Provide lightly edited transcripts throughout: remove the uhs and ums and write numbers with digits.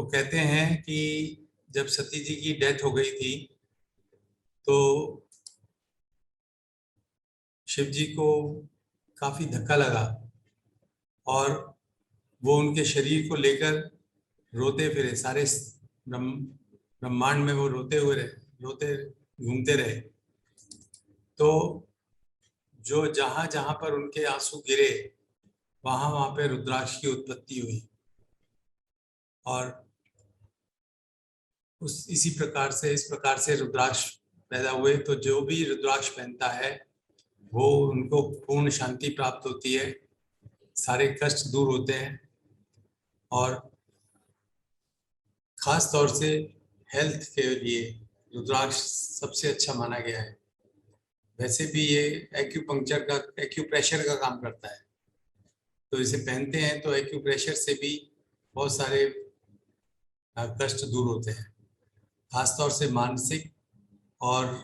कहते हैं कि जब सती जी की डेथ हो गई थी तो शिव जी को काफी धक्का लगा और वो उनके शरीर को लेकर रोते फिरे, सारे ब्रह्मांड में वो रोते हुए रहे, रोते घूमते रहे। तो जो जहां जहां पर उनके आंसू गिरे वहां वहां पे रुद्राक्ष की उत्पत्ति हुई और इस प्रकार से रुद्राक्ष पैदा हुए। तो जो भी रुद्राक्ष पहनता है वो उनको पूर्ण शांति प्राप्त होती है, सारे कष्ट दूर होते हैं और खास तौर से हेल्थ के लिए रुद्राक्ष सबसे अच्छा माना गया है। वैसे भी ये एक्यूप्रेशर का काम करता है, तो इसे पहनते हैं तो एक्यूप्रेशर से भी बहुत सारे कष्ट दूर होते हैं, खासतौर से मानसिक और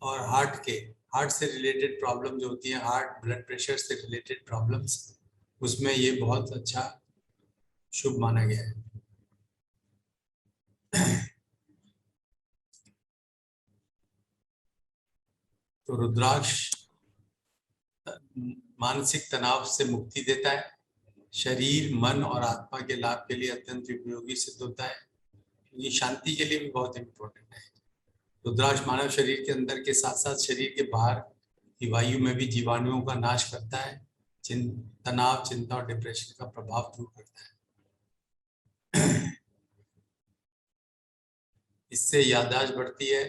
हार्ट से रिलेटेड प्रॉब्लम जो होती है, हार्ट ब्लड प्रेशर से रिलेटेड प्रॉब्लम्स, उसमें ये बहुत अच्छा शुभ माना गया है। तो रुद्राक्ष मानसिक तनाव से मुक्ति देता है, शरीर मन और आत्मा के लाभ के लिए अत्यंत उपयोगी सिद्ध होता है, ये शांति के लिए भी बहुत इम्पोर्टेंट है। रुद्राक्ष मानव शरीर के अंदर के साथ साथ शरीर के बाहर की वायु में भी जीवाणुओं का नाश करता है, तनाव, चिंता और डिप्रेशन का प्रभाव दूर करता है। इससे याददाश्त बढ़ती है।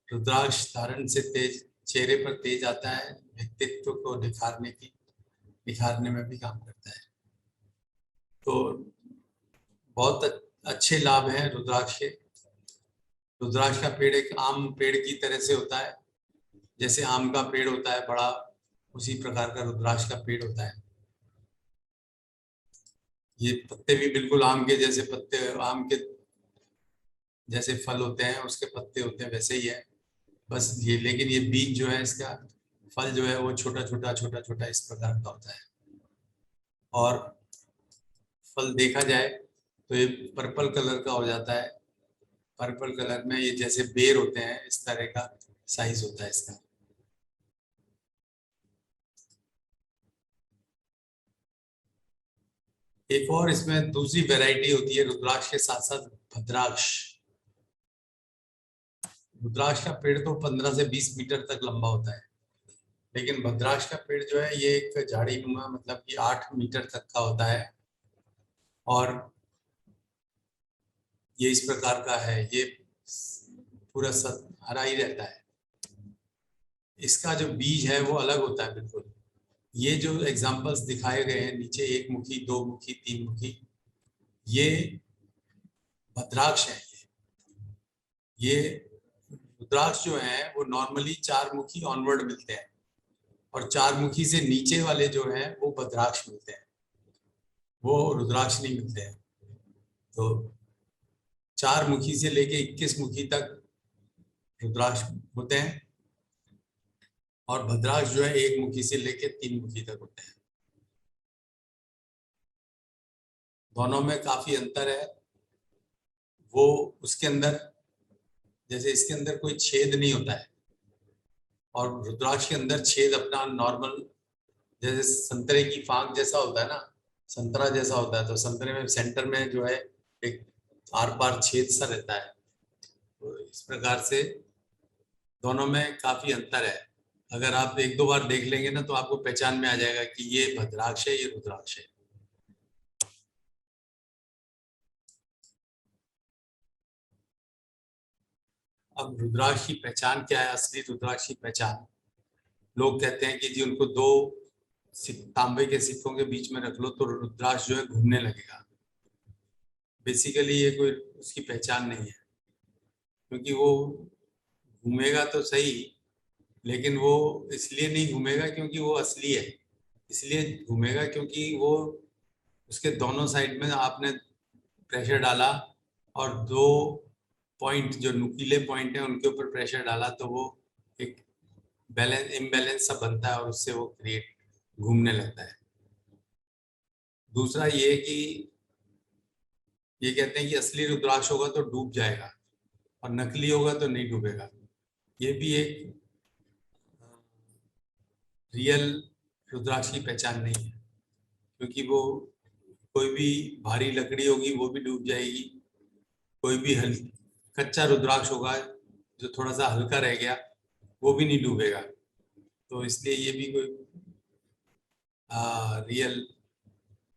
रुद्राक्ष धारण से चेहरे पर तेज आता है, व्यक्तित्व को निखारने में भी काम करता है। तो बहुत अच्छे लाभ हैं रुद्राक्ष के। रुद्राक्ष का पेड़ एक आम पेड़ की तरह से होता है, जैसे आम का पेड़ होता है बड़ा, उसी प्रकार का रुद्राक्ष का पेड़ होता है। ये पत्ते भी बिल्कुल आम के जैसे पत्ते, आम के जैसे फल होते हैं उसके पत्ते होते हैं वैसे ही है, बस ये, लेकिन ये बीज जो है इसका, फल जो है वो छोटा छोटा इस प्रकार का होता है। और फल देखा जाए तो ये पर्पल कलर का हो जाता है। पर्पल कलर में ये जैसे बेर होते हैं इस तरह का साइज होता है इसका। एक और इसमें दूसरी वैरायटी होती है रुद्राक्ष के साथ साथ भद्राक्ष। रुद्राक्ष का पेड़ तो 15 से 20 मीटर तक लंबा होता है, लेकिन भद्राक्ष का पेड़ जो है ये एक झाड़ी नुमा, मतलब कि 8 मीटर तक का होता है और ये इस प्रकार का है। ये पूरा हरा ही रहता है। इसका जो बीज है वो अलग होता है बिल्कुल। ये जो एग्जांपल्स दिखाए गए हैं नीचे, 1 मुखी, 2 मुखी, 3 मुखी, ये भद्राक्ष है। ये रुद्राक्ष जो है वो नॉर्मली 4 मुखी ऑनवर्ड मिलते हैं और 4 मुखी से नीचे वाले जो हैं वो भद्राक्ष मिलते हैं, वो रुद्राक्ष नहीं मिलते हैं। तो 4 मुखी से लेके 21 मुखी तक रुद्राक्ष होते हैं और भद्राक्ष जो है 1 मुखी से लेके 3 मुखी तक होते हैं। दोनों में काफी अंतर है। वो उसके अंदर, जैसे इसके अंदर कोई छेद नहीं होता है और रुद्राक्ष के अंदर छेद अपना नॉर्मल, जैसे संतरे की फांक जैसा होता है ना, संतरा जैसा होता है, तो संतरे में सेंटर में जो है एक आर पार छेद सा रहता है। तो इस प्रकार से दोनों में काफी अंतर है। अगर आप 1-2 बार देख लेंगे ना तो आपको पहचान में आ जाएगा कि ये भद्राक्ष है, ये रुद्राक्ष है। अब रुद्राक्ष की पहचान क्या है? असली रुद्राक्ष की पहचान, लोग कहते हैं कि जी उनको 2 तांबे के सिक्कों के बीच में रख लो तो रुद्राक्ष जो है घूमने लगेगा। बेसिकली ये कोई उसकी पहचान नहीं है, क्योंकि वो घूमेगा तो सही, लेकिन वो इसलिए नहीं घूमेगा क्योंकि वो असली है, इसलिए घूमेगा क्योंकि वो उसके दोनों साइड में आपने प्रेशर डाला और 2 पॉइंट जो नुकीले पॉइंट है उनके ऊपर प्रेशर डाला तो वो एक इम्बैलेंस सा बनता है और उससे वो क्रिएट घूमने लगता है। दूसरा ये कि ये कहते हैं कि असली रुद्राक्ष होगा तो डूब जाएगा और नकली होगा तो नहीं डूबेगा। ये भी एक रियल रुद्राक्ष की पहचान नहीं है, क्योंकि वो कोई भी भारी लकड़ी होगी वो भी डूब जाएगी, कोई भी कच्चा रुद्राक्ष होगा जो थोड़ा सा हल्का रह गया वो भी नहीं डूबेगा। तो इसलिए ये भी कोई रियल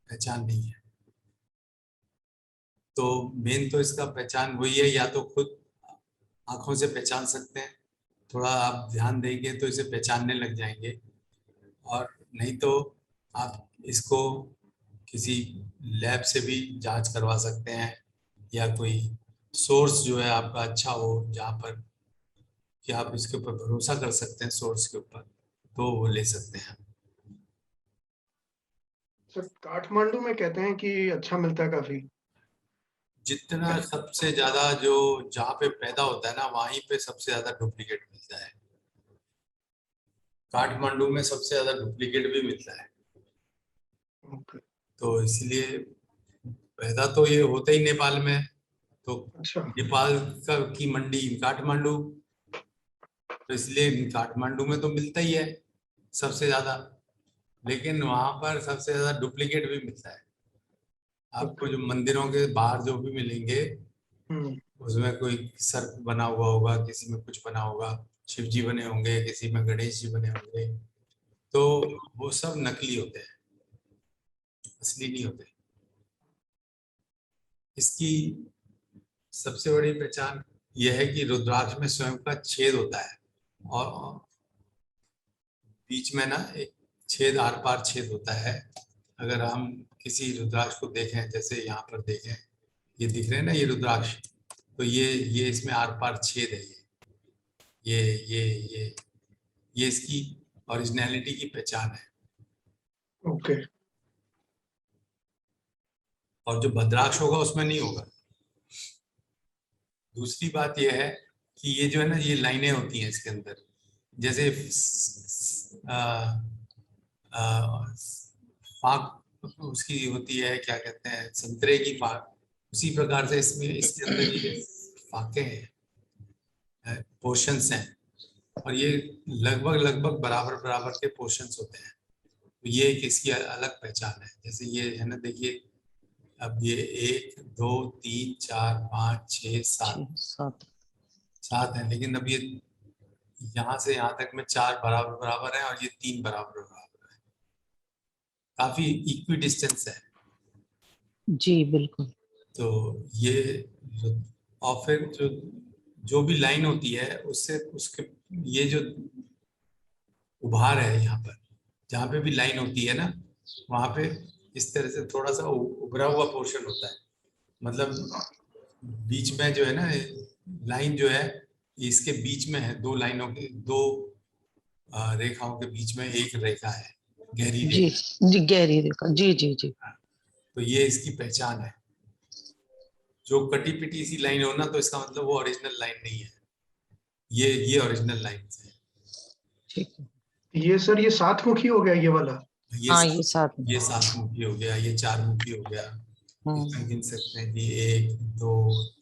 पहचान नहीं है। तो मेन तो इसका पहचान वही है, या तो खुद आंखों से पहचान सकते हैं, थोड़ा आप ध्यान देंगे तो इसे पहचानने लग जाएंगे, और नहीं तो आप इसको किसी लैब से भी जांच करवा सकते हैं, या कोई सोर्स जो है आपका अच्छा हो जहाँ पर कि आप इसके ऊपर भरोसा कर सकते हैं सोर्स के ऊपर, तो वो ले सकते हैं। सर काठमांडू में कहते हैं कि अच्छा मिलता है काफी। जितना सबसे ज्यादा जो जहाँ पे पैदा होता है ना वहीं पे सबसे ज्यादा डुप्लीकेट मिलता है। काठमांडू में सबसे ज्यादा डुप्लीकेट भी मिलता है। ओके। तो इसलिए पैदा तो ये होता ही नेपाल में, तो अच्छा। नेपाल का की मंडी काठमांडू, तो इसलिए काठमांडू में तो मिलता ही है सबसे ज्यादा, लेकिन वहां पर सबसे ज्यादा डुप्लीकेट भी मिलता है। आपको ओके। जो मंदिरों के बाहर जो भी मिलेंगे हम्म। उसमें कोई सर्प बना हुआ होगा, किसी में कुछ बना होगा, शिव जी बने होंगे, किसी में गणेश जी बने होंगे, तो वो सब नकली होते हैं, असली नहीं होते। इसकी सबसे बड़ी पहचान यह है कि रुद्राक्ष में स्वयं का छेद होता है, और बीच में ना एक छेद, आर पार छेद होता है। अगर हम किसी रुद्राक्ष को देखें, जैसे यहाँ पर देखें, ये दिख रहे हैं ना ये रुद्राक्ष, तो ये इसमें आर पार छेद है। ये ये ये ये इसकी ओरिजिनलिटी की पहचान है। ओके। और जो भद्राक्ष होगा उसमें नहीं होगा। दूसरी बात यह है कि ये जो है ना, ये लाइनें होती हैं इसके अंदर, जैसे आ, आ, फाक उसकी होती है, क्या कहते हैं, संतरे की फाक, उसी प्रकार से इसमें इसके अंदर ये फाके हैं, पोर्शंस हैं, और ये लगभग लगभग बराबर बराबर के पोर्शंस होते हैं। तो ये एक इसकी अलग पहचान है। जैसे ये है ना, देखिए, अब ये 1 2 3 4 5 6 7 7। 7 है, लेकिन अब ये यहाँ से यहाँ तक में 4 बराबर बराबर है और ये 3 बराबर बराबर है, काफी इक्वी डिस्टेंस है। जी बिल्कुल। तो ये और फिर जो जो भी लाइन होती है उससे उसके ये जो उभार है यहाँ पर, जहाँ पे भी लाइन होती है ना, वहां पे इस तरह से थोड़ा सा उभरा हुआ पोर्शन होता है। मतलब बीच में जो है ना लाइन जो है, इसके बीच में है, दो लाइनों के, दो रेखाओं के बीच में एक रेखा है, गहरी जी रेखा। जी, गहरी रेखा, जी जी जी। तो ये इसकी पहचान है। जो कटी पिटी सी लाइन हो ना, तो इसका मतलब वो ओरिजिनल लाइन नहीं है, ये ओरिजिनल लाइन है। ठीक है। ये सर ये 7 मुखी हो गया ये वाला। ये हाँ ये साथ में। ये 7 मुखी हो गया, ये 4 मुखी हो गया। इसमें गिन सकते हैं कि 1 2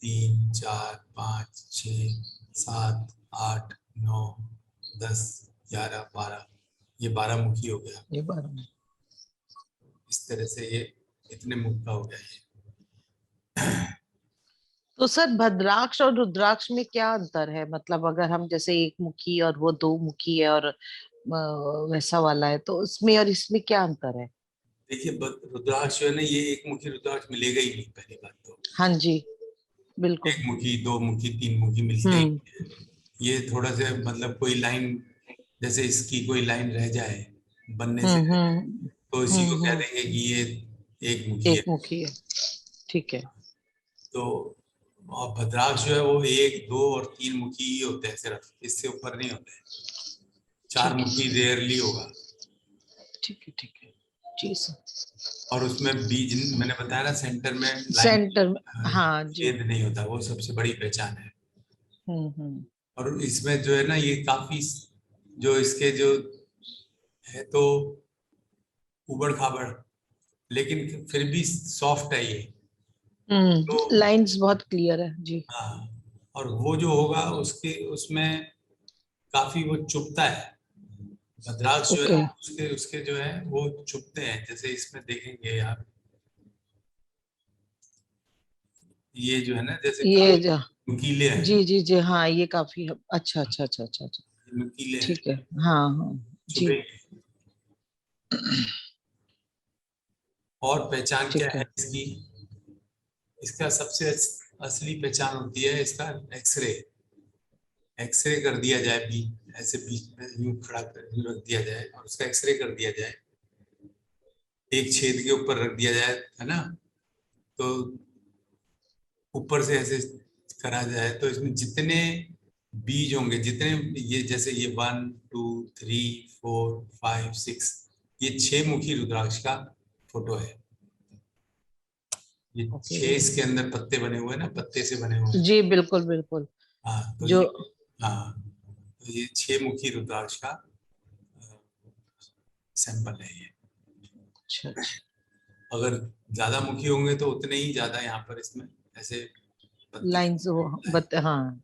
3 4 5 6 7 8 9 10 11 12, ये 12 मुखी हो गया। ये 12 इस तरह से ये इतने मुख का हो गया ये। तो सर भद्राक्ष और रुद्राक्ष में क्या अंतर है? मतलब अगर हम जैसे एक मुखी और वो 2 मुखी है और वैसा वाला है, तो उसमें और इसमें क्या अंतर है? देखिए, रुद्राक्ष जो है ना, ये एक मुखी रुद्राक्ष मिलेगा ही नहीं, पहली बात तो। हाँ जी बिल्कुल। एक मुखी, दो मुखी, तीन मुखी मिलते ही हम्म नहीं है। ये थोड़ा सा मतलब कोई लाइन, जैसे इसकी कोई लाइन रह जाए, बनने से रह जाए, हम्म। तो इसी को कह देंगे कि ये एक मुखी है। एक मुखी है, ठीक है। तो और भद्राक्ष जो है वो 1 2 और 3 मुखी ही होते हैं सिर्फ, इससे ऊपर नहीं होते। 4 ठीक मुखी है रेयरली होगा। ठीक है जी सर। और उसमें बीज, मैंने बताया ना, सेंटर में लाइन, सेंटर में, हाँ जी। छेद नहीं होता, वो सबसे बड़ी पहचान है। हम्म। और इसमें जो है ना, ये काफी जो इसके जो है तो उबड़ खाबड़, लेकिन फिर भी सॉफ्ट है ये। लाइंस बहुत क्लियर है जी। हाँ, और वो जो होगा उसके उसमें काफी वो चुभता है। रुद्राक्ष जो है ओके। उसके उसके जो है वो चुभते हैं, जैसे इसमें देखेंगे आप, ये जो है ना जैसे ये काफी जो, नुकीले हैं, जी जी जी, हाँ ये काफी अच्छा अच्छा अच्छा अच्छा अच्छा। नुकीले हैं, ठीक है। हाँ हाँ जी। चुभेंगे। और पहचान क्या ठीक है है। इसकी? इसका सबसे असली पहचान होती है इसका एक्सरे। एक्सरे कर दिया जाए, भी ऐसे बीच में यूं खड़ा कर यूं रख दिया जाए और उसका एक्सरे कर दिया जाए, एक छेद के ऊपर रख दिया जाए, है ना, तो ऊपर से ऐसे करा जाए तो इसमें जितने बीज होंगे, जितने ये जैसे ये 1 2 3 4 5 6, ये 6 मुखी रुद्राक्ष का फोटो है। ये ओके। 6 इसके अंदर पत्ते बने हुए हैं ना, पत्ते से बने हुए हैं। जी बिल्कुल बिल्कुल। हाँ तो जो, ये, हाँ तो ये 6 मुखी रुद्राक्ष का सैंपल है ये। अच्छा अच्छा। अगर ज्यादा मुखी होंगे तो उतने ही ज्यादा यहाँ पर इसमें ऐसे पत्ते लाइंस वो हैं। बत हाँ।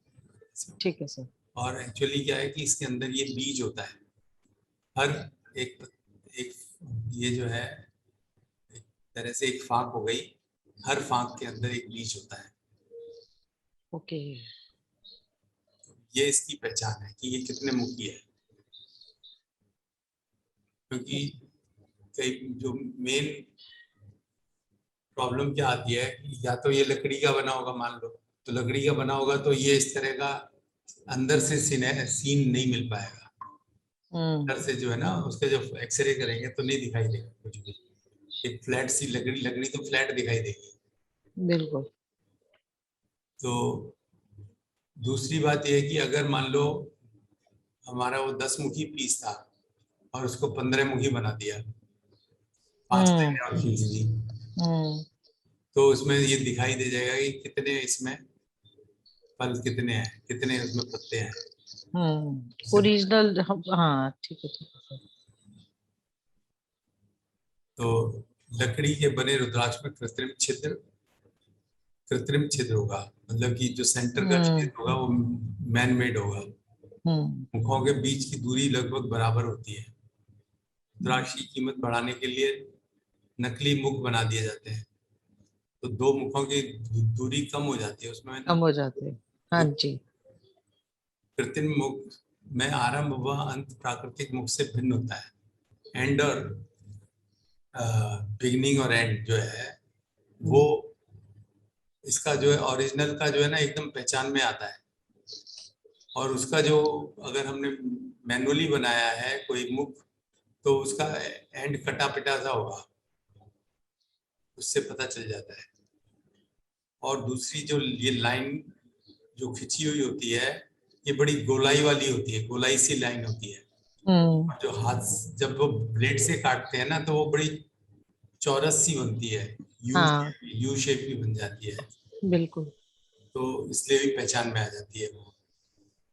ठीक है सर। और एक्चुअली क्या है कि इसके अंदर ये बीज होता है। हर एक एक ये जो है एक तरह से एक फाक हो गई, हर फाक के अंदर एक बीज होता है। ओके। ये इसकी पहचान है कि ये कितने मुखी है। क्योंकि कई जो मेन प्रॉब्लम क्या आती है, या तो ये लकड़ी का बना होगा मान लो, तो लकड़ी का बना होगा तो ये इस तरह का अंदर से सीन नहीं मिल पाएगा। अंदर से जो है ना उसके जो एक्सरे करेंगे तो नहीं दिखाई देगा कुछ भी। एक फ्लैट सी लकड़ी, लकड़ी तो फ्लैट दिखाई देगी। बिल्कुल। तो दूसरी बात यह है कि अगर मान लो हमारा वो 10 मुखी पीस था और उसको 15 मुखी बना दिया, 5 हम्म लाइनें और खींच दी, हम्म तो उसमें ये दिखाई दे जाएगा कि कितने इसमें फल, कितने हैं, कितने उसमें पत्ते हैं। ओरिजिनल, हाँ ठीक है ठीक है सर। तो लकड़ी के बने रुद्राक्ष में कृत्रिम छिद्र होगा, मतलब कि जो सेंटर का छेद होगा वो मैन मेड होगा। हम्म मुखों के बीच की दूरी लगभग बराबर होती है। रुद्राक्ष की कीमत बढ़ाने के लिए नकली मुख बना दिए जाते हैं, तो 2 मुखों की दूरी कम हो जाती है उसमें, है कम ना। हो जाते हैं। हाँ जी। कृत्रिम मुख में आरंभ व अंत प्राकृतिक मुख से भिन्न होता है। एंड और बिगिनिंग और एंड जो है वो हम्म इसका जो है ओरिजिनल का जो है ना एकदम पहचान में आता है। और उसका जो अगर हमने मैनुअली बनाया है कोई मुख, तो उसका एंड कटा पिटा सा होगा, उससे पता चल जाता है। और दूसरी जो ये लाइन जो खिंची हुई होती है, ये बड़ी गोलाई वाली होती है, गोलाई सी लाइन होती है। हम्म और जो हाथ जब वो ब्लेड से काटते हैं ना तो वो बड़ी चौरस सी बनती है, यू हाँ यू शेप की बन जाती है, बिल्कुल। तो इसलिए भी पहचान में आ जाती है वो।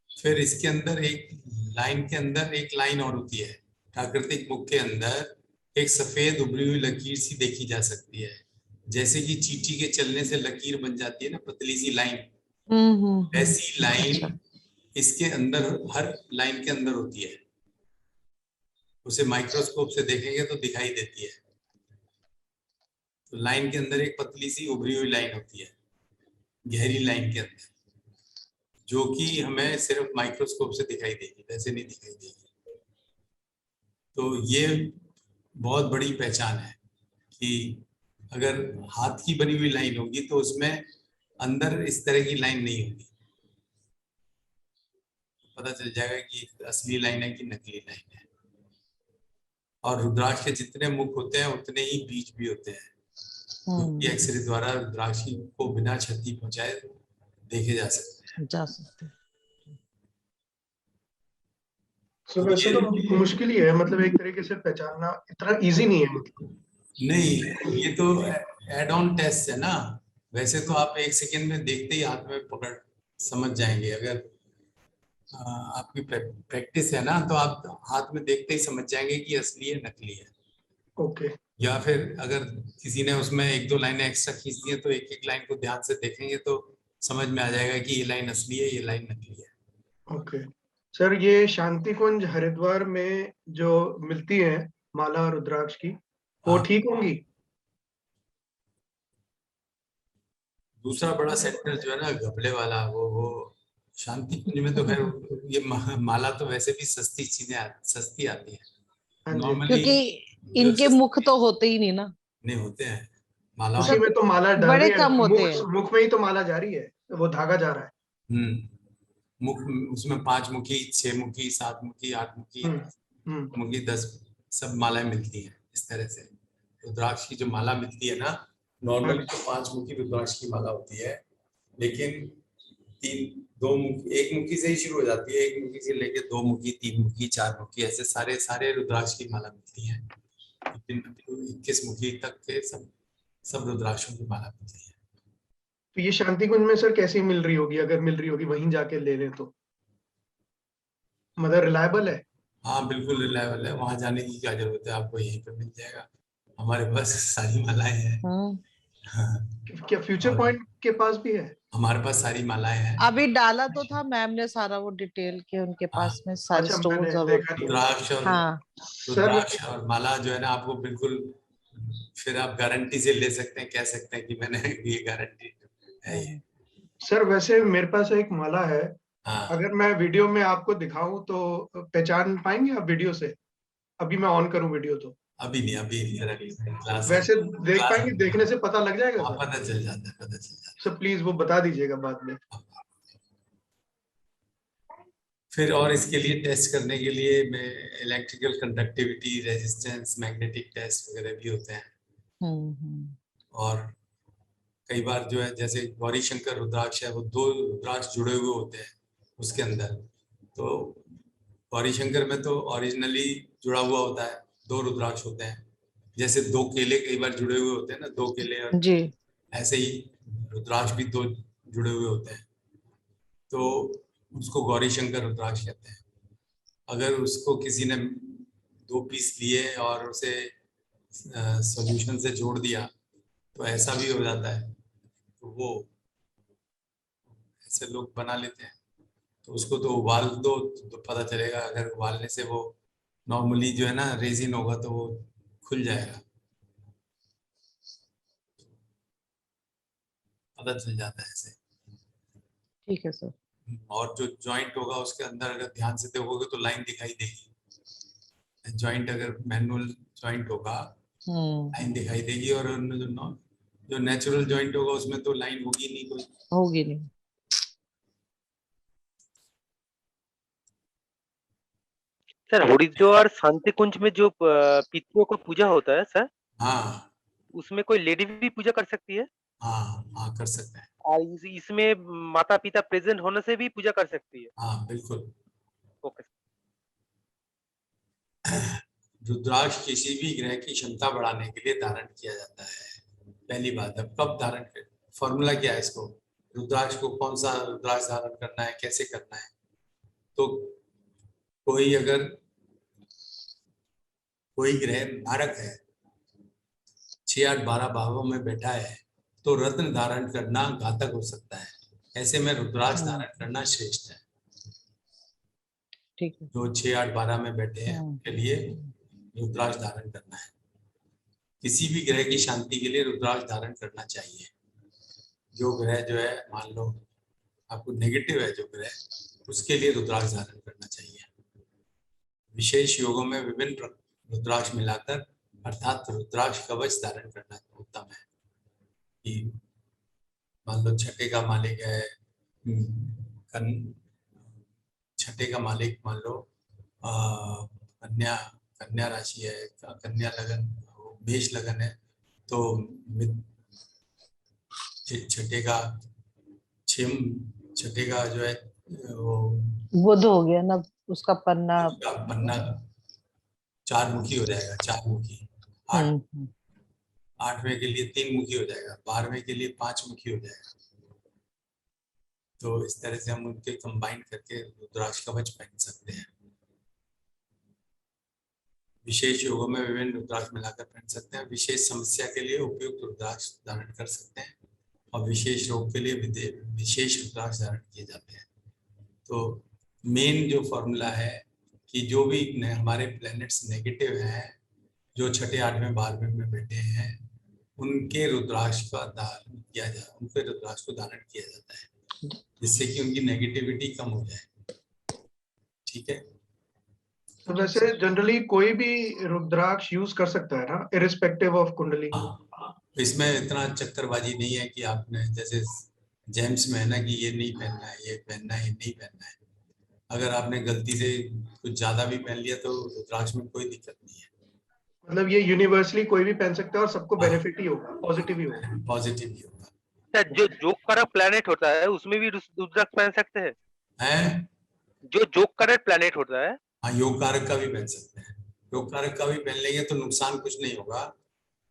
फिर इसके अंदर एक लाइन के अंदर एक लाइन और होती है। प्राकृतिक मुख के अंदर एक सफेद उभरी हुई लकीर सी देखी जा सकती है, जैसे कि चींटी के चलने से लकीर बन जाती है ना, पतली सी लाइन। ऐसी अच्छा। लाइन इसके अंदर, हर लाइन के अंदर होती है। उसे माइक्रोस्कोप से देखेंगे तो दिखाई देती है। तो लाइन के अंदर एक पतली सी उभरी हुई लाइन होती है, गहरी लाइन के अंदर, जो कि हमें सिर्फ माइक्रोस्कोप से दिखाई देगी, वैसे नहीं दिखाई देगी। तो ये बहुत बड़ी पहचान है कि अगर हाथ की बनी हुई लाइन होगी तो उसमें अंदर इस तरह की लाइन नहीं होगी, पता चल जाएगा कि असली लाइन है कि नकली लाइन है। और रुद्राक्ष के जितने मुख होते हैं उतने ही बीज भी होते हैं, क्योंकि एक्सरे द्वारा रुद्राक्ष को बिना क्षति पहुंचाए देखे जा सकते हैं। जा सकते हैं। सो तो वैसे ये तो मुश्किल ही है, मतलब एक तरीके से पहचानना इतना इजी नहीं है मतलब। नहीं, ये तो एड ऑन टेस्ट है ना। वैसे तो आप 1 सेकेंड में देखते ही हाथ में पकड़ समझ जाएंगे। अगर आपकी प्रैक्टिस है ना तो आप हाथ में देखते ही समझ जाएंगे कि असली है नकली है। ओके। या फिर अगर किसी ने उसमें एक दो लाइनें एक्स्ट्रा खींच दी हैं तो एक एक लाइन को ध्यान से देखेंगे तो समझ में आ जाएगा कि ये लाइन असली है, ये लाइन नकली है। ओके सर, ये शांति कुंज हरिद्वार में जो मिलती है माला और रुद्राक्ष की, वो हाँ, ठीक होंगी? दूसरा बड़ा सेंटर जो है ना घपले वाला, वो शांति कुंज में तो खैर ये माला तो वैसे भी सस्ती चीजें सस्ती आती है हाँ जी। नॉर्मली। क्योंकि जो इनके मुख सस्ती तो होते ही नहीं ना नहीं होते हैं मालाओं उसी सर, में तो माला डल बड़े रही है, कम होते मुख हैं। मुख में ही तो माला जा रही है, वो धागा जा रहा है। मुख उसमें 5 मुखी, 6 मुखी, 7 मुखी, 8 मुखी, हम्म हम्म मुखी 10 सब मालाएं मिलती हैं इस तरह से। रुद्राक्ष की जो माला मिलती है ना, हाँ नॉर्मली जी। तो 5 मुखी रुद्राक्ष की माला होती है, लेकिन तीन दो मुखी, एक मुखी से ही शुरू हो जाती है, एक मुखी से लेके 2 मुखी, 3 मुखी, 4 मुखी, ऐसे सारे सारे रुद्राक्ष की माला मिलती है। 21 मुखी तक के सब रुद्राक्षों की माला मिलती है। तो ये शांति कुंज में सर कैसी मिल रही होगी, अगर मिल रही होगी वहीं जाके ले लें तो? मतलब रिलायबल है? हाँ बिल्कुल रिलायबल है, वहां जाने की क्या जरूरत है, आपको यहीं पे मिल जाएगा। हमारे पास सारी मालाएं हैं। हम्म हाँ, क्या फ्यूचर और पॉइंट के पास भी है? हमारे पास सारी मालाएं हैं। अभी डाला तो था मैम ने सारा वो डिटेल के उनके हाँ, पास में सारे अच्छा, मैंने स्टोर्स और वो। देखा नहीं है। रुद्राक्ष और हाँ सर रुद्राक्ष और माला जो है ना आपको बिल्कुल, फिर आप गारंटी से ले सकते हैं, कह सकते हैं कि मैंने ये गारंटी है ये। हम्म, सर वैसे मेरे पास एक माला है, हाँ अगर मैं वीडियो में आपको दिखाऊं तो पहचान पाएंगे आप वीडियो से? अभी मैं ऑन करूं वीडियो तो अभी नहीं, अभी नहीं, अभी क्लास है, वैसे देख क्लास पाएंगे? देखने से पता लग जाएगा हाँ सर? पता चल जाता है, पता चल जाता सर प्लीज वो बता दीजिएगा बाद में। है। फिर और इसके लिए टेस्ट करने के लिए में electrical conductivity, resistance, magnetic test वगैरह भी होते हैं। हम्म। और कई बार जो है जैसे गौरी शंकर रुद्राक्ष है, वो 2 रुद्राक्ष जुड़े हुए होते हैं उसके अंदर। तो गौरी शंकर में तो ओरिजिनली जुड़ा हुआ होता है, 2 रुद्राक्ष होते हैं। जैसे 2 केले कई बार जुड़े हुए होते हैं ना, 2 केले, और जी। ऐसे ही रुद्राक्ष भी 2 जुड़े हुए होते हैं, तो उसको गौरी शंकर रुद्राक्ष कहते हैं। अगर उसको किसी ने 2 पीस लिए और उसे सॉल्यूशन से जोड़ दिया तो ऐसा भी हो जाता है, तो वो ऐसे लोग बना लेते हैं। तो उसको तो उबाल दो तो पता चलेगा, अगर उबालने से वो नॉर्मली जो है ना रेजिन होगा तो वो खुल जाएगा, पता चल जाता है ऐसे। ठीक है सर। और जो जॉइंट होगा उसके अंदर अगर ध्यान से देखोगे तो लाइन दिखाई देगी। जॉइंट अगर मैनुअल जॉइंट होगा, लाइन हम्म। दिखाई देगी, और उनमें जो नेचुरल जॉइंट होगा उसमें तो लाइन होगी नहीं कोई। होगी नहीं। सर हरिद्वार शांति कुंज में जो पितरों का पूजा होता है सर, हाँ उसमें कोई लेडी भी पूजा कर सकती है? हाँ हाँ कर सकते हैं। और इसमें माता पिता प्रेजेंट होने से भी पूजा कर सकती है? हाँ बिल्कुल। ओके। रुद्राक्ष किसी भी ग्रह की क्षमता बढ़ाने के लिए धारण किया जाता है। पहली बात, अब कब धारण कर, फॉर्मूला क्या है इसको, रुद्राक्ष को कौन सा रुद्राक्ष धारण करना है, कैसे करना है। तो कोई अगर कोई ग्रह मारक है, 6, 8, 12 भावों में बैठा है, तो रत्न धारण करना घातक हो सकता है। ऐसे में रुद्राक्ष हम्म। धारण करना श्रेष्ठ है। ठीक है। जो 6, 8, 12 में बैठे हैं उनके लिए हम्म। रुद्राक्ष धारण करना है। किसी भी ग्रह की शांति के लिए रुद्राक्ष धारण करना चाहिए। जो ग्रह जो है, मान लो आपको नेगेटिव है जो ग्रह, उसके लिए रुद्राक्ष धारण करना चाहिए। विशेष योगों में विभिन्न रुद्राक्ष मिलाकर अर्थात रुद्राक्ष कवच धारण करना उत्तम है। कि मान लो छठे का मालिक है, छठे का मालिक मान लो कन्या कन्या राशि है, कन्या लगन, मेष लगन है, तो छठे का छिम छठे का जो है वो बुध हो गया ना उसका पन्ना। उसका बनना 4 मुखी हो जाएगा, 4 मुखी। आठ, हम्म। 8वें के लिए 3 मुखी हो जाएगा, 12वें के लिए 5 मुखी हो जाएगा। तो इस तरह से हम उनके कंबाइन करके रुद्राक्ष कवच पहन सकते हैं। विशेष योगों में विभिन्न रुद्राक्ष मिलाकर पहन सकते हैं। विशेष समस्या के लिए उपयुक्त रुद्राक्ष धारण कर सकते हैं और विशेष रोग के लिए विशेष रुद्राक्ष धारण किए जाते हैं। तो मेन जो फॉर्मूला है कि जो भी हमारे प्लैनेट्स नेगेटिव हैं, जो छठे 8वें 12वें में बैठे हैं, उनके रुद्राक्ष का धारण किया जाए, उनके रुद्राक्ष को धारण किया जाता है, जिससे कि उनकी नेगेटिविटी कम हो जाए। ठीक है। तो वैसे जनरली कोई भी रुद्राक्ष यूज कर सकता है ना, इरिस्पेक्टिव ऑफ कुंडली? इसमें इतना चक्करबाजी नहीं है कि आपने जैसे जेम्स में है ना कि ये नहीं पहनना है, ये पहनना है, ये नहीं पहनना है। अगर आपने गलती से कुछ ज्यादा भी पहन लिया तो रुद्राक्ष में कोई दिक्कत नहीं है। मतलब ये यूनिवर्सली कोई भी पहन सकता है और सबको बेनिफिट ही होगा, पॉजिटिव ही होगा। पॉजिटिव ही होगा। जो जोग कारक प्लैनेट होता है उसमें भी रुद्राक्ष पहन सकते हैं? हैं? जो जोग कारक प्लैनेट होता है, हाँ, योग कारक का भी पहन सकते हैं। योग कारक का भी पहन लेंगे तो नुकसान कुछ नहीं होगा।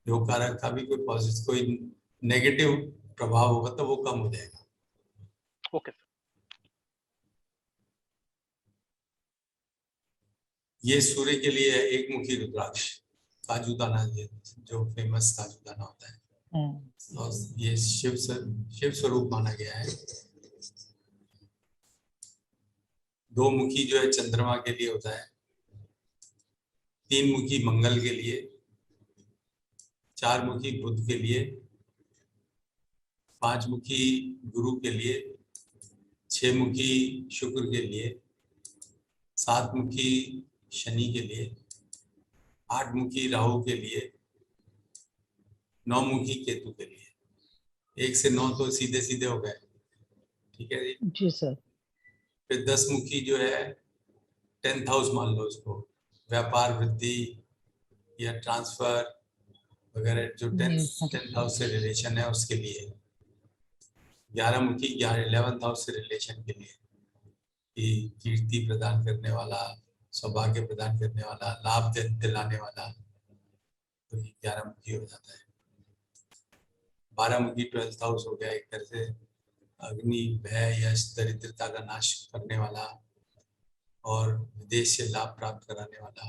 योग कारक का भी कोई पॉजिटिव, कोई नेगेटिव प्रभाव होगा तो वो कम हो जाएगा। ओके। ये सूर्य के लिए है एक मुखी रुद्राक्ष, काजूदाना, ये जो फेमस काजूदाना होता है, और ये शिव स्वरूप माना गया है। दो मुखी जो है चंद्रमा के लिए होता है, तीन मुखी मंगल के लिए, चार मुखी बुध के लिए, पांच मुखी गुरु के लिए, छह मुखी शुक्र के लिए, सात मुखी शनि के लिए, आठ मुखी राहु के लिए, नौ मुखी केतु के लिए। 1 से 9 तो सीधे सीधे हो गए। ठीक है जी। जी सर। फिर 10 मुखी जो है 10th हाउस मान लो उसको, व्यापार वृद्धि या ट्रांसफर वगैरह, जो 10th हाउस से रिलेशन है उसके लिए। 11 मुखी 11th हाउस से रिलेशन के लिए, कि कीर्ति प्रदान करने वाला, सौभाग्य प्रदान करने वाला, लाभ दिलाने वाला, तो ये 11 मुखी हो जाता है। 12 मुखी 12th हाउस हो गया, एक तरह से अग्नि, भय, यश, दरिद्रता का नाश करने वाला और विदेश से लाभ प्राप्त कराने वाला।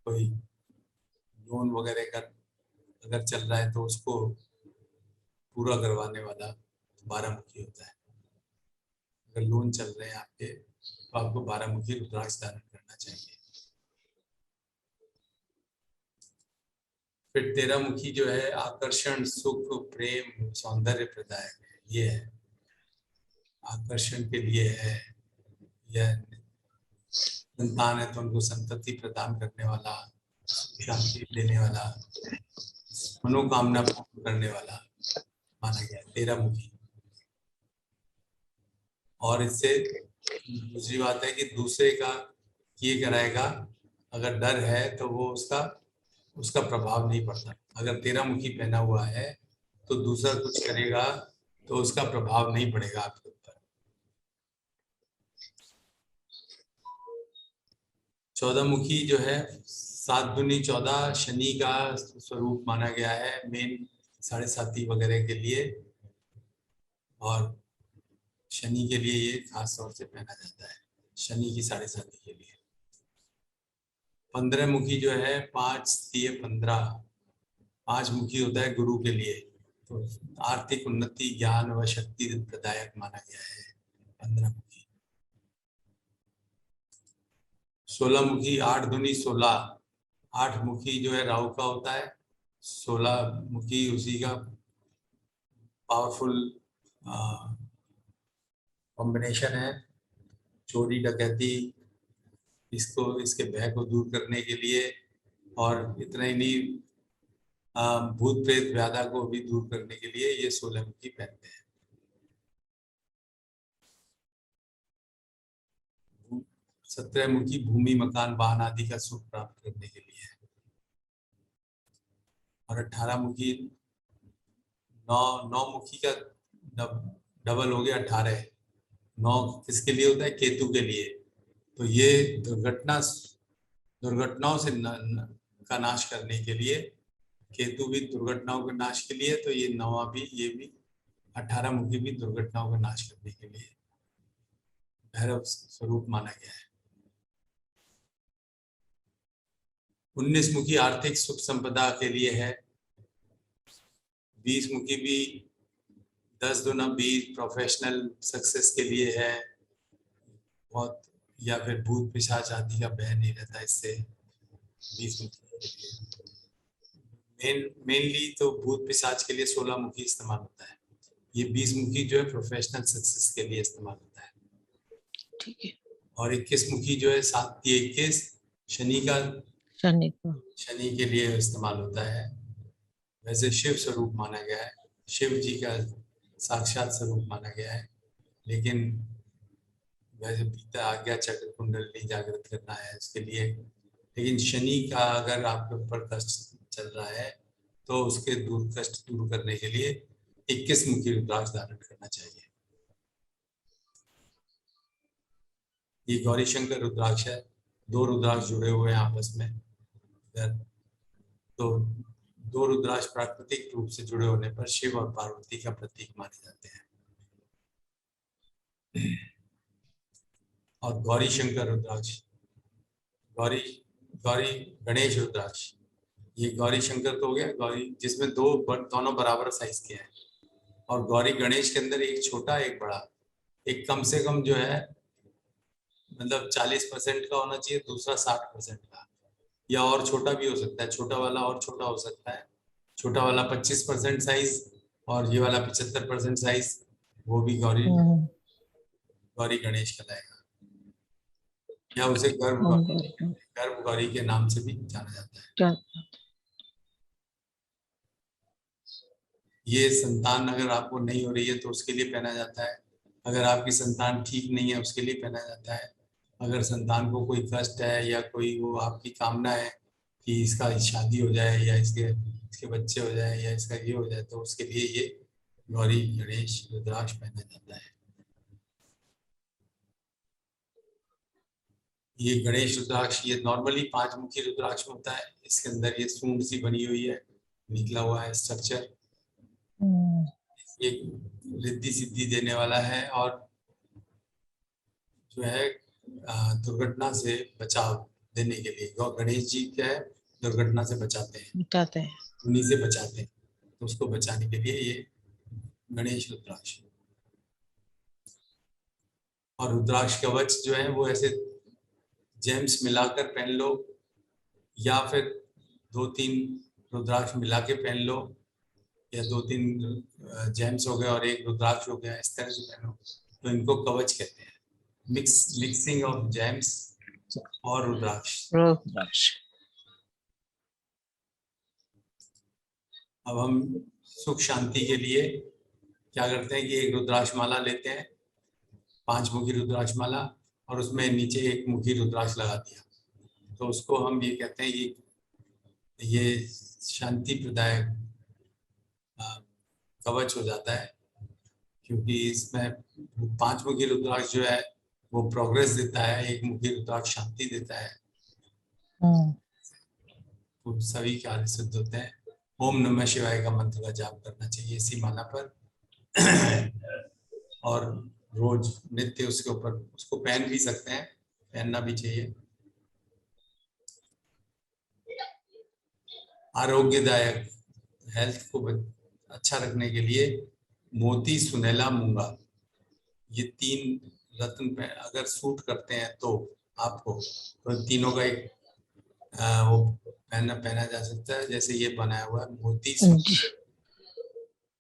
कोई लोन वगैरह का अगर चल रहा है तो उसको पूरा करवाने वाला 12 मुखी होता है। अगर लोन चल रहे हैं आपके तो आपको 12 मुखी रुद्राक्ष धारण करना चाहिए। फिर 13 मुखी जो है आकर्षण, सुख, प्रेम, सौंदर्य प्रदायक है। ये है आकर्षण के लिए है, यह संतान है तो उनको संतति प्रदान करने वाला, शांति देने वाला, मनोकामना पूर्ण करने वाला माना गया है 13 मुखी। और इससे दूसरी बात है कि दूसरे का किए कराएगा, अगर डर है तो वो उसका प्रभाव नहीं पड़ता। अगर 13 मुखी पहना हुआ है तो दूसरा कुछ करेगा तो उसका प्रभाव नहीं पड़ेगा आपके ऊपर। 14 मुखी जो है 7 दूनी 14 शनि का स्वरूप माना गया है, मेन 7.5 वगैरह के लिए, और शनि के लिए ये खास तौर से पहना जाता है, शनि की 7.5 के लिए। 15 मुखी जो है 5 3 15, 5 मुखी होता है गुरु के लिए, तो आर्थिक उन्नति, ज्ञान व शक्ति प्रदायक माना गया है 15 मुखी। 16 मुखी 8 दूनी 16, 8 मुखी जो है राहु का होता है, 16 मुखी उसी का पावरफुल कॉम्बिनेशन है। चोरी डकैती, इसके भय को दूर करने के लिए, और इतना ही नहीं, भूत प्रेत व्याधा को भी दूर करने के लिए ये 16 मुखी पहनते हैं। 17 मुखी भूमि, मकान, वाहन आदि का सुख प्राप्त करने के लिए है। और 18 मुखी, 9 मुखी का डबल हो गया 18। 9 किसके लिए होता है? केतु के लिए। तो ये दुर्घटनाओं से का नाश करने के लिए, केतु भी दुर्घटनाओं के नाश के लिए, तो ये 9वां भी, ये भी 18 मुखी भी दुर्घटनाओं का नाश करने के लिए भैरव स्वरूप माना गया है। 19 मुखी आर्थिक सुख संपदा के लिए है। 20 मुखी भी 10 दूना 20 प्रोफेशनल सक्सेस के लिए है बहुत, या फिर भूत पिशाच आदि का भय नहीं रहता इससे 20 मुखी। मेनली तो भूत पिशाच के लिए 16 मुखी इस्तेमाल होता है। ये 20 मुखी जो है प्रोफेशनल सक्सेस के लिए इस्तेमाल होता है। ठीक है। और 21 मुखी जो है 7-21 शनि शनि के लिए इस्तेमाल होता है। वैसे शिव स्वरूप माना गया है, शिव जी का साक्षात स्वरूप माना गया है, लेकिन वैसे पिता आज्ञा चक्र कुंडली जागृत करना है उसके लिए। लेकिन शनि का अगर आपके ऊपर कष्ट चल रहा है तो उसके कष्ट दूर करने के लिए 21 मुखी रुद्राक्ष धारण करना चाहिए। ये गौरी शंकर रुद्राक्ष है, 2 रुद्राक्ष जुड़े हुए हैं आपस में। तो 2 रुद्राक्ष प्राकृतिक रूप से जुड़े होने पर शिव और पार्वती का प्रतीक माने जाते हैं। और गौरी शंकर रुद्राक्ष, गौरी गणेश रुद्राक्ष, ये गौरी शंकर तो हो गया, गौरी जिसमें दोनों बराबर साइज के हैं, और गौरी गणेश के अंदर एक छोटा एक बड़ा, एक कम से कम जो है मतलब 40% का होना चाहिए, दूसरा 60% का, या और छोटा भी हो सकता है, छोटा वाला और छोटा हो सकता है, छोटा वाला 25% साइज और ये वाला 75% साइज, वो भी गौरी गणेश कहलाएगा, या उसे गर्भ गौरी के नाम से भी जाना जाता है। ये संतान अगर आपको नहीं हो रही है तो उसके लिए पहना जाता है, अगर आपकी संतान ठीक नहीं है उसके लिए पहना जाता है, अगर संतान को कोई कष्ट है या कोई वो आपकी कामना है कि इसका शादी हो जाए या इसके बच्चे हो जाए या इसका ये हो जाए, तो उसके लिए ये गौरी गणेश रुद्राक्ष पहना जाता है। ये गणेश रुद्राक्ष ये नॉर्मली 5 मुखी रुद्राक्ष होता है, इसके अंदर ये सूंड सी बनी हुई है, निकला हुआ है स्ट्रक्चर, एक रिद्धि सिद्धि देने वाला है और जो है दुर्घटना से बचाव देने के लिए। गणेश जी क्या है, दुर्घटना से बचाते हैं, उन्हीं से बचाते हैं, तो उसको बचाने के लिए ये गणेश रुद्राक्ष। और रुद्राक्ष कवच जो है वो ऐसे जेम्स मिलाकर पहन लो, या फिर 2-3 रुद्राक्ष मिला के पहन लो, या 2-3 जेम्स हो गए और एक रुद्राक्ष हो गया, इस तरह से पहनो, तो इनको कवच कहते हैं। मिक्सिंग ऑफ जेम्स और रुद्राक्ष। अब हम सुख शांति के लिए क्या करते हैं कि एक रुद्राक्ष माला लेते हैं, 5 मुखी रुद्राक्ष माला, और उसमें नीचे 1 मुखी रुद्राक्ष लगा दिया, तो उसको हम ये कहते हैं कि ये शांति प्रदायक कवच हो जाता है, क्योंकि इसमें 5 मुखी रुद्राक्ष जो है वो प्रोग्रेस देता है, 1 मुखी रुद्राक्ष शांति देता है, तो सभी कार्य सिद्ध होते हैं। ओम नमः शिवाय का मंत्र का जाप करना चाहिए इसी माला पर और रोज नित्य उसके ऊपर उसको पहन भी सकते हैं, पहनना भी चाहिए। आरोग्यदायक हेल्थ को अच्छा रखने के लिए मोती, सुनैला, मूंगा, ये 3 रत्न पे अगर सूट करते हैं तो आपको, तो तीनों का एक वो पहना जा सकता है। जैसे ये बनाया हुआ है मोती,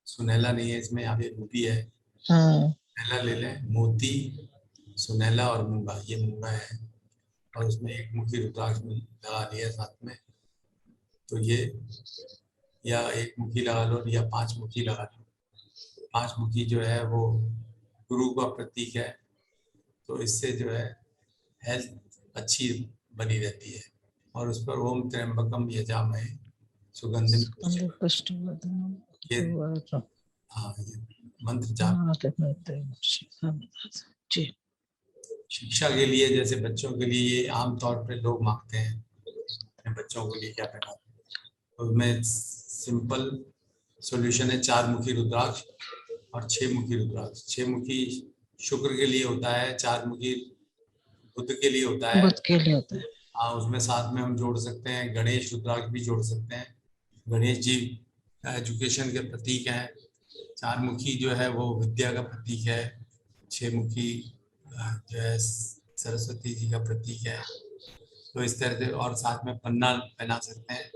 सुनैला नहीं है इसमें, यहाँ पे रूबी है, सुनैला ले लें, मोती, सुनैला और मूंगा, ये मूंगा है, और उसमें 1 मुखी रुद्राक्ष लगा लिया साथ में, तो ये या 1 मुखी लगा लो या 5 मुखी लगा लो। 5 मुखी जो है वो गुरु का प्रतीक है, तो इससे जो है हेल्थ अच्छी बनी रहती है। और उस पर ओम त्र्यंबकम यजामहे सुगंधिम पुष्टिवर्धनम, ये मंत्र जाप। शिक्षा के लिए, जैसे बच्चों के लिए ये आमतौर पे लोग मांगते हैं अपने बच्चों के लिए क्या पहना, तो उसमें सिंपल सॉल्यूशन है 4 मुखी रुद्राक्ष और 6 मुखी रुद्राक्ष। 6 मुखी शुक्र के लिए होता है, 4 मुखी बुध के लिए होता है, हाँ, उसमें साथ में हम जोड़ सकते हैं गणेश रुद्राक्ष भी जोड़ सकते हैं। गणेश जी एजुकेशन के प्रतीक हैं। 4 मुखी जो है वो विद्या का प्रतीक है। 6 मुखी जो है सरस्वती जी का प्रतीक है। तो इस तरह से, और साथ में पन्ना पहना सकते हैं।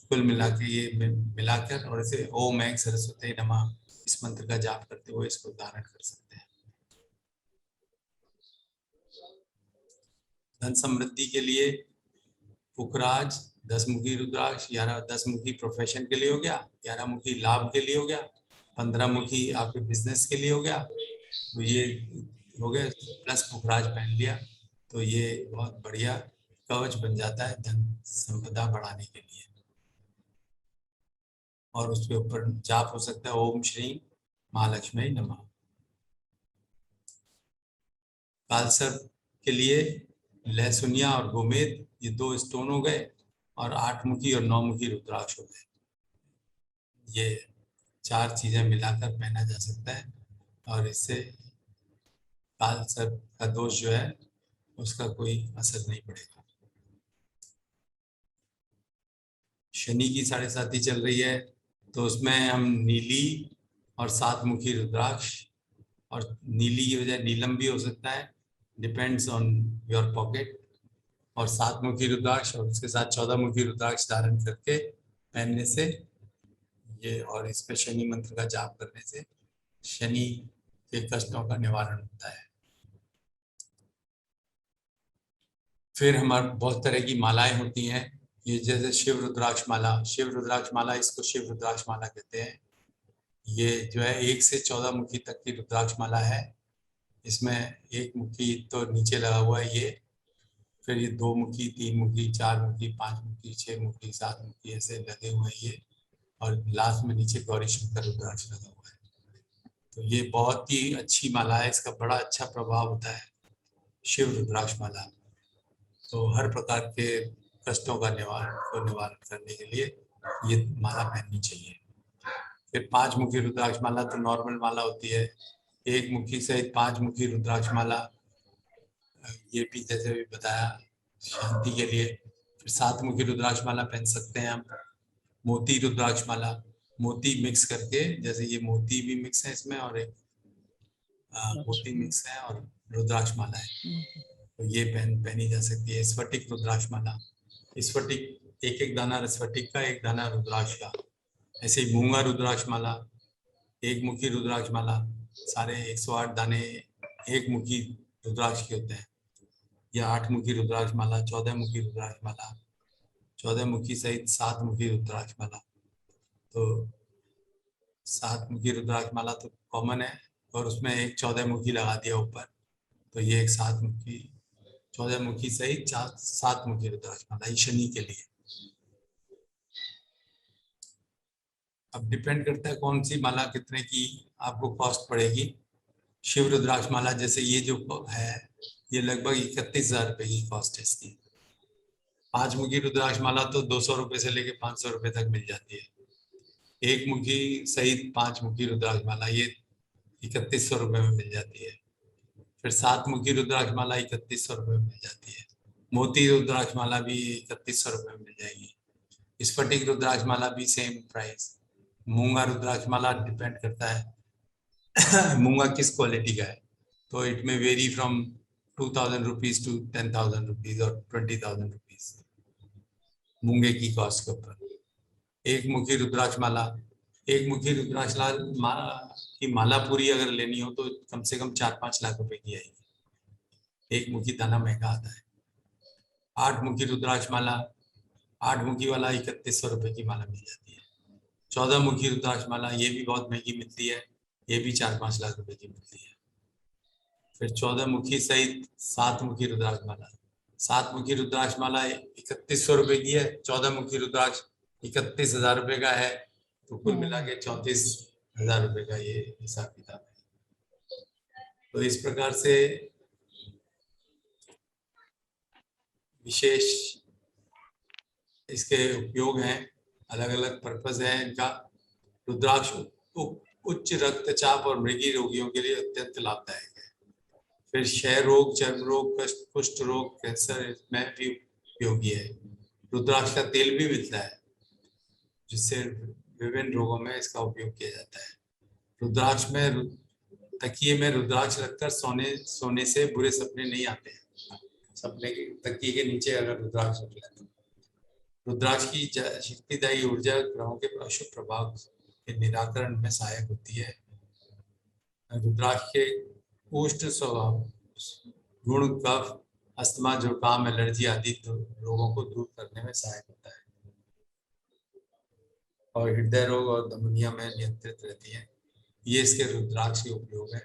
कुल मिला के ये मिलाकर, और इसे ओम ऐं सरस्वती नमः इस मंत्र का जाप करते हुए इसको धारण कर सकते हैं। धन समृद्धि के लिए पुखराज 10 मुखी रुद्राक्ष, 10 मुखी प्रोफेशन के लिए हो गया, 11 मुखी लाभ के लिए हो गया, 15 मुखी आपके बिजनेस के लिए हो गया। तो ये हो गया, प्लस पुखराज पहन लिया तो ये बहुत बढ़िया कवच बन जाता है धन संपदा बढ़ाने के लिए। और उसके ऊपर जाप हो सकता है ओम श्री महालक्ष्मी नमः। कालसर्प के लिए लहसुनिया और गोमेद, ये 2 स्टोन हो गए, और 8 मुखी और 9 मुखी रुद्राक्ष हो गए। ये 4 चीजें मिलाकर पहना जा सकता है, और इससे कालसर्प का दोष जो है उसका कोई असर नहीं पड़ेगा। शनि की 7.5 चल रही है, तो उसमें हम नीली और 7 मुखी रुद्राक्ष, और नीली की बजाय नीलम भी हो सकता है, डिपेंड्स ऑन योर पॉकेट, और 7 मुखी रुद्राक्ष और उसके साथ 14 मुखी रुद्राक्ष धारण करके पहनने से ये, और इस पे शनि मंत्र का जाप करने से शनि के कष्टों का निवारण होता है। फिर हमारे बहुत तरह की मालाएं होती हैं, ये जैसे शिव रुद्राक्ष माला, इसको शिव रुद्राक्ष माला कहते हैं। ये जो है 1 से 14 मुखी तक की रुद्राक्ष माला है। इसमें 1 मुखी तो नीचे लगा हुआ है ये, फिर ये 2 मुखी, 3 मुखी, 4 मुखी, 5 मुखी, 6 मुखी, 7 मुखी ऐसे लगे हुए हैं ये, और लास्ट में नीचे गौरी शंकर रुद्राक्ष लगा हुआ है। तो ये बहुत ही अच्छी माला है, इसका बड़ा अच्छा प्रभाव होता है शिव रुद्राक्ष माला। तो हर प्रकार के कष्टों का निवारण करने के लिए ये माला पहननी चाहिए। फिर 5 मुखी रुद्राक्ष माला तो नॉर्मल माला होती है। 1 मुखी सहित 5 मुखी रुद्राक्ष माला, ये भी जैसे भी बताया शांति के लिए। फिर 7 मुखी रुद्राक्ष माला पहन सकते हैं हम। मोती रुद्राक्ष माला, मोती मिक्स करके, जैसे ये मोती भी मिक्स है इसमें, और एक मोती मिक्स है, और रुद्राक्ष माला है, तो ये पहनी जा सकती है। स्फटिक रुद्राक्ष माला, स्फटिक एक दाना स्फटिक का, 1 दाना रुद्राक्ष का। ऐसे ही मूंगा रुद्राक्ष माला, 1 मुखी रुद्राक्ष माला, सारे 108 दाने 1 मुखी रुद्राक्ष के होते हैं। या 8 मुखी रुद्राक्ष माला, 14 मुखी रुद्राक्ष माला, 14 मुखी सहित 7 मुखी रुद्राक्ष माला। तो 7 मुखी रुद्राक्ष माला तो कॉमन है, और उसमें एक 14 मुखी लगा दिया ऊपर, तो ये एक 7 मुखी, 14 मुखी सहित 7 मुखी रुद्राक्ष माला, ये शनि के लिए। अब डिपेंड करता है कौन सी माला कितने की आपको कॉस्ट पड़ेगी। शिव रुद्राक्ष माला जैसे ये जो है, ये लगभग 31,000 रुपए की कॉस्ट है इसकी। 5 मुखी रुद्राक्ष माला तो 200 रुपए से लेके 500 रुपए तक मिल जाती है। 1 मुखी सहित 5 मुखी रुद्राक्ष माला ये 3100 रुपए में मिल जाती है। फिर 7 मुखी रुद्राक्ष माला 3100 रुपए में मिल जाती है। मोती रुद्राक्ष माला भी 3100 रुपए में मिल जाएगी। स्फटिक रुद्राक्ष माला भी सेम प्राइस। मूंगा रुद्राक्ष माला डिपेंड करता है मूंगा किस क्वालिटी का है, तो it may vary from 2000 rupees to 10,000 rupees और 20,000 रुपीज मूंगे की कॉस्ट के ऊपर। 1 मुखी रुद्राक्ष माला, 1 मुखी रुद्राक्ष की माला पूरी अगर लेनी हो तो कम से कम 4-5 लाख रुपए की आएगी। 1 मुखी दाना महंगा आता है। 8 मुखी रुद्राक्ष माला, 8 मुखी वाला 3100 रुपए की माला मिल जाती है। 14 मुखी रुद्राक्ष माला ये भी बहुत महंगी मिलती है, ये भी 4-5 लाख रुपए की मिलती है। फिर 14 मुखी सहित 7 मुखी रुद्राक्ष माला, 7 मुखी रुद्राक्ष माला 3100 रुपए की है, 14 मुखी रुद्राक्ष 31,000 रुपए का है, तो कुल मिला के 34,000 रुपए का ये हिसाब किताब है। तो इस प्रकार से विशेष इसके उपयोग हैं, अलग अलग पर्पज है इनका। रुद्राक्ष उच्च रक्तचाप और मृगी रोगियों के लिए अत्यंत लाभदायक है। फिर क्षय रोग, चर्म रोग, कुष्ठ रोग, कैंसर में भी उपयोगी है। रुद्राक्ष का तेल भी मिलता है जिससे विभिन्न रोगों में इसका उपयोग किया जाता है। रुद्राक्ष में तकिए में रुद्राक्ष रखकर सोने से बुरे सपने नहीं आते हैं। सपने के तकिए के नीचे अगर रुद्राक्ष रख लें तो रुद्राक्ष की शक्तिदायी ऊर्जा ग्रहों के अशुभ प्रभाव के निराकरण में सहायक होती है। रुद्राक्ष के उष्ण स्वभाव गुण कफ अस्थमा जुकाम एलर्जी आदि रोगों को दूर करने में सहायक होता है और हृदय रोग और धमनियां में नियंत्रित रहती है। ये इसके रुद्राक्ष के उपयोग है।